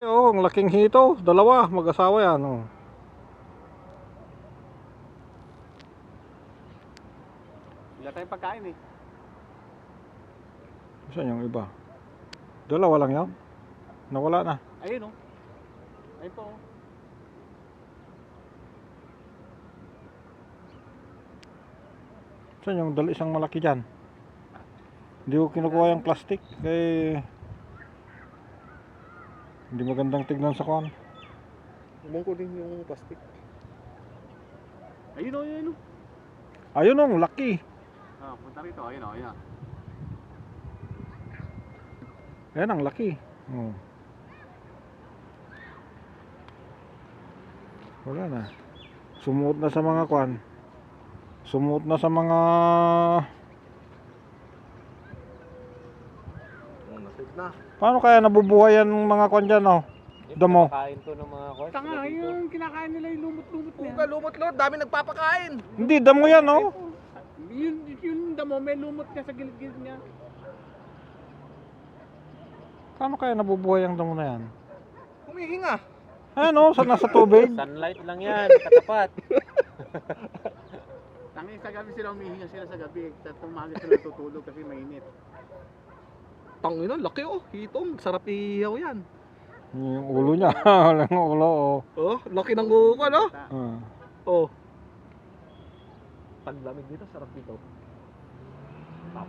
Oo, ang laking hito. Dalawa, mag-asawa yan. Oh. Wala tayong pagkain eh. Saan yung iba? Dalawa lang yan. Nawala na. Ayun oh. Ayun po oh. Saan yung isang malaki dyan? Hindi ko kinukuha yung plastic. Kaya hindi magandang tignan sa kuwan. Umang ko din yung plastic. Ayun oh, ayun oh. Ayun ang laki. Ah, punta rito, ayun oh, ayun oh. Ayan ang laki. Oh. Wala na. Sumuot na sa mga kuwan. Sumuot na sa mga Nasave na. paano kaya nabubuhay yan ng mga kuwan dyan, oh? Damo. Kain to ng mga kwan. Tanga, yung kinakain nila yung lumot-lumot na yan. Puga, lumot-lumot. Dami nagpapakain. Hindi, damo yan, oh. Yung damo, may lumot niya sa gilid-gilid niya. Paano kaya nabubuhay ang damo na yan? Humihinga. Ayan, oh, nasa tubig. Sunlight lang yan, katapat. Tangin sa gabi sila, umihinga sila sa gabi. At umaga sila tutulog kasi mainit. Tangina, laki oh. Hitong, sarap ihaw yan. Yung ulo niya. Walang ulo, oh. Oh, laki ng uka, no? Ah. Oh. Paglamig dito, sarap dito. Tapos